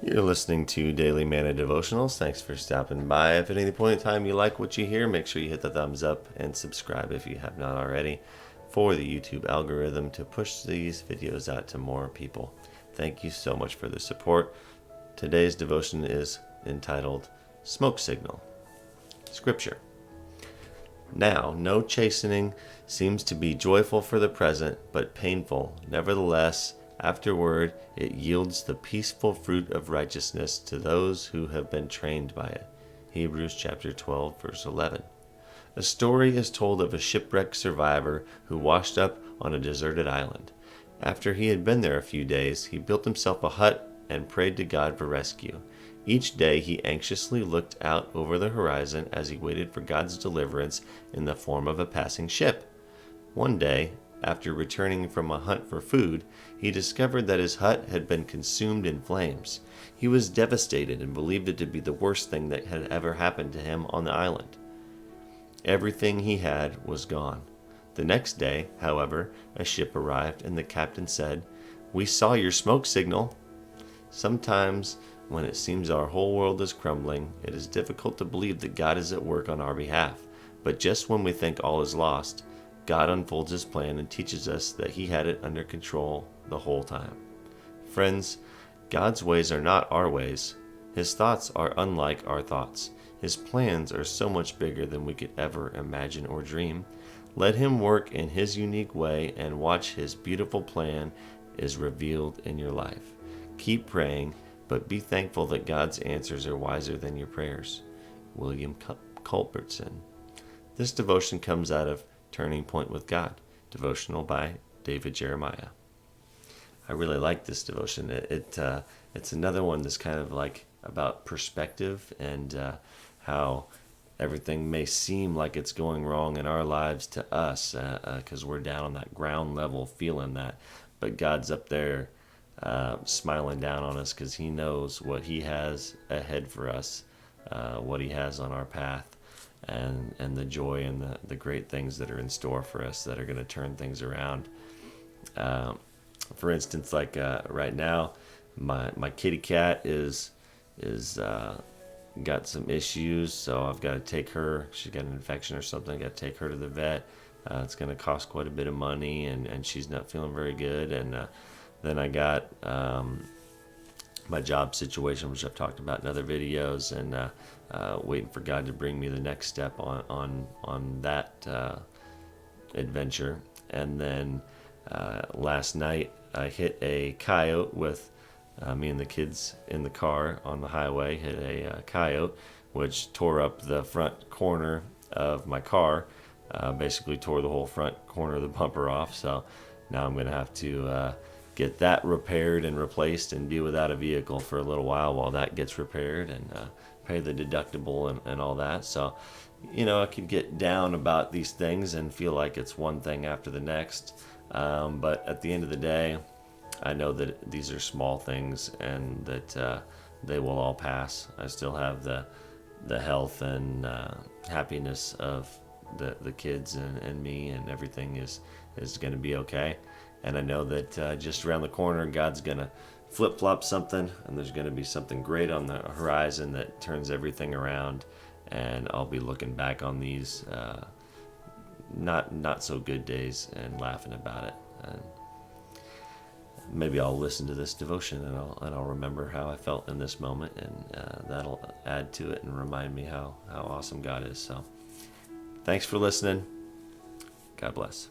You're listening to Daily Manna Devotionals. Thanks for stopping by. If at any point in time you like what you hear, make sure you hit the thumbs up and subscribe if you have not already for the YouTube algorithm to push these videos out to more people. Thank you so much for the support. Today's devotion is entitled Smoke Signal. Scripture. Now, no chastening seems to be joyful for the present, but painful. Nevertheless, afterward, it yields the peaceful fruit of righteousness to those who have been trained by it. Hebrews chapter 12, verse 11. A story is told of a shipwreck survivor who washed up on a deserted island. After he had been there a few days, he built himself a hut and prayed to God for rescue. Each day he anxiously looked out over the horizon as he waited for God's deliverance in the form of a passing ship. One day, after returning from a hunt for food, he discovered that his hut had been consumed in flames. He was devastated and believed it to be the worst thing that had ever happened to him on the island. Everything he had was gone. The next day, however, a ship arrived and the captain said, "We saw your smoke signal." Sometimes, when it seems our whole world is crumbling, it is difficult to believe that God is at work on our behalf. But just when we think all is lost, God unfolds His plan and teaches us that He had it under control the whole time. Friends, God's ways are not our ways. His thoughts are unlike our thoughts. His plans are so much bigger than we could ever imagine or dream. Let Him work in His unique way and watch His beautiful plan is revealed in your life. Keep praying, but be thankful that God's answers are wiser than your prayers. William Culbertson. This devotion comes out of Turning Point with God, devotional by David Jeremiah. I really like this devotion. It's another one that's kind of like about perspective and how everything may seem like it's going wrong in our lives to us because we're down on that ground level feeling that, but God's up there smiling down on us because He knows what He has ahead for us, what He has on our path. And the joy and the great things that are in store for us that are going to turn things around. For instance, like right now, my kitty cat is got some issues, so I've got to take her. She's got an infection or something. I got to take her to the vet. It's going to cost quite a bit of money, and she's not feeling very good. And then I got my job situation, which I've talked about in other videos, and waiting for God to bring me the next step on that adventure. And then last night I hit a coyote with me and the kids in the car on the highway. Hit a coyote, which tore up the front corner of my car. Basically tore the whole front corner of the bumper off. So now I'm going to have to get that repaired and replaced and be without a vehicle for a little while that gets repaired and pay the deductible and all that. So, I could get down about these things and feel like it's one thing after the next. But at the end of the day, I know that these are small things and that they will all pass. I still have the health and happiness of the kids and me, and everything is going to be okay. And I know that just around the corner, God's going to flip-flop something, and there's going to be something great on the horizon that turns everything around, and I'll be looking back on these not so good days and laughing about it. And maybe I'll listen to this devotion and I'll remember how I felt in this moment, and that'll add to it and remind me how awesome God is. So thanks for listening. God bless.